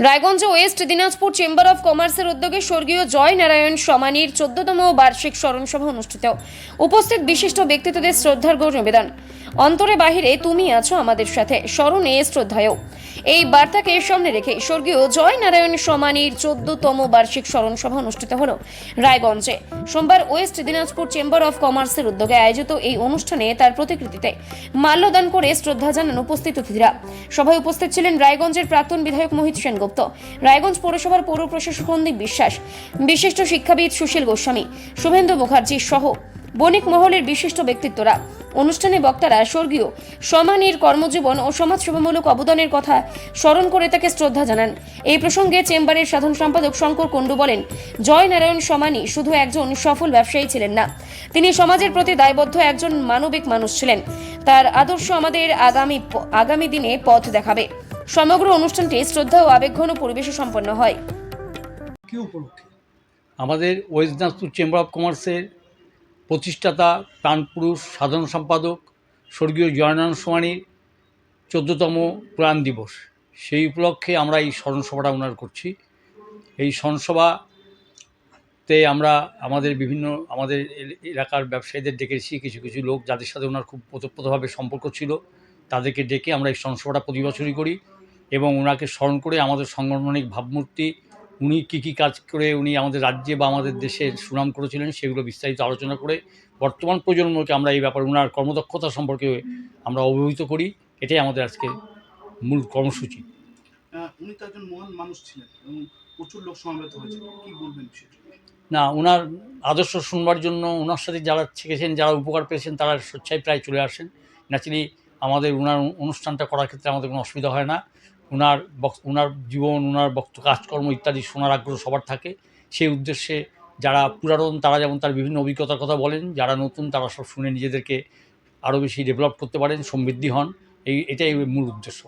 Raiganj West Dinajpur chamber of কমার্সের উদ্যোগে স্বর্গীয় জয় নারায়ণ সমানির 14তম বার্ষিক স্মরণ সভা অনুষ্ঠিত। উপস্থিত বিশিষ্ট ব্যক্তিত্বদের শ্রদ্ধার্ঘ্য নিবেদন। অন্তরে বাহিরে তুমি আছো আমাদের সাথে, স্মরণে শ্রদ্ধায়। এই বার্তাকে সামনে রেখে স্বর্গীয় জয় নারায়ণ সমানির 14তম বার্ষিক স্মরণ সভা অনুষ্ঠিত হল রায়গঞ্জে সোমবার। ওয়েস্ট দিনাজপুর চেম্বার অফ কমার্সের উদ্যোগে আয়োজিত এই অনুষ্ঠানে তার প্রতিকৃতিতে মাল্যদান করে শ্রদ্ধা জানান উপস্থিত অতিথিরা। সভায় উপস্থিত ছিলেন রায়গঞ্জের প্রাক্তন বিধায়ক মোহিত সেনগুপ্ত, রায়গঞ্জ পৌরসভার পৌর প্রশাসক সন্দীপ বিশ্বাস, বিশিষ্ট শিক্ষাবিদ সুশীল গোস্বামী, শুভেন্দু মুখার্জি সহ বণিক মহলের বিশিষ্ট ব্যক্তিত্বরা। অনুষ্ঠানে বক্তারা স্বর্গীয় সমানির কর্মজীবন ও সমাজসেবামূলক অবদানের কথা স্মরণ করে তাকে শ্রদ্ধা জানান। এই প্রসঙ্গে চেম্বারের সাধারণ সম্পাদক শঙ্কর কুণ্ডু বলেন, জয় নারায়ণ সমানি শুধু একজন সফল ব্যবসায়ী ছিলেন না, তিনি সমাজের প্রতি দায়বদ্ধ একজন মানবিক মানুষ ছিলেন। তার আদর্শ আমাদের আগামী দিনে পথ দেখাবে। সমগ্র অনুষ্ঠানটি শ্রদ্ধা ও আবেগঘন পরিবেশে সম্পন্ন হয়। কি উপলক্ষে? আমাদের ওয়েস্ট দিনাজপুর চেম্বার অফ কমার্সের প্রতিষ্ঠাতা প্রাণপুরুষ সাধারণ সম্পাদক স্বর্গীয় জয়নারায়ণ সোমানির 14তম প্রয়াণ দিবস, সেই উপলক্ষে আমরা এই স্মরণসভাটা ওনার করছি। এই স্মরণসভাতে আমরা আমাদের এলাকার ব্যবসায়ীদের ডেকেছি, কিছু কিছু লোক যাদের সাথে ওনার খুব ওতপ্রোতভাবে সম্পর্ক ছিল, তাদেরকে ডেকে আমরা এই স্মরণসভাটা প্রতি বছরই করি এবং ওনাকে স্মরণ করে আমাদের সাংগঠনিক ভাবমূর্তি, উনি কী কাজ করে উনি আমাদের রাজ্যে বা আমাদের দেশের সুনাম করেছিলেন সেগুলো বিস্তারিত আলোচনা করে বর্তমান প্রজন্মকে আমরা এই ব্যাপারে ওনার কর্মদক্ষতা সম্পর্কে আমরা অবহিত করি। এটাই আমাদের আজকে মূল কর্মসূচি। উনি তো একজন মহান মানুষ ছিলেন এবং প্রচুর লোক সমাবেত হয়েছে, কি বলবেন সেটা? না, ওনার আদর্শ শুনবার জন্য ওনার সাথে যারা শিখেছেন, যারা উপকার পেয়েছেন, তারা স্বেচ্ছায় প্রায় চলে আসেন। ন্যাচারালি আমাদের ওনার অনুষ্ঠানটা করার ক্ষেত্রে আমাদের কোনো অসুবিধা হয় না। ওনার জীবন, ওনার কাজকর্ম ইত্যাদি শোনার আগ্রহ সবার থাকে। সেই উদ্দেশ্যে যারা পুরাতন তারা যেমন তার বিভিন্ন অভিজ্ঞতার কথা বলেন, যারা নতুন তারা সব শুনে নিজেদেরকে আরও বেশি ডেভেলপ করতে পারেন, সমৃদ্ধি হন। এটাই মূল উদ্দেশ্য।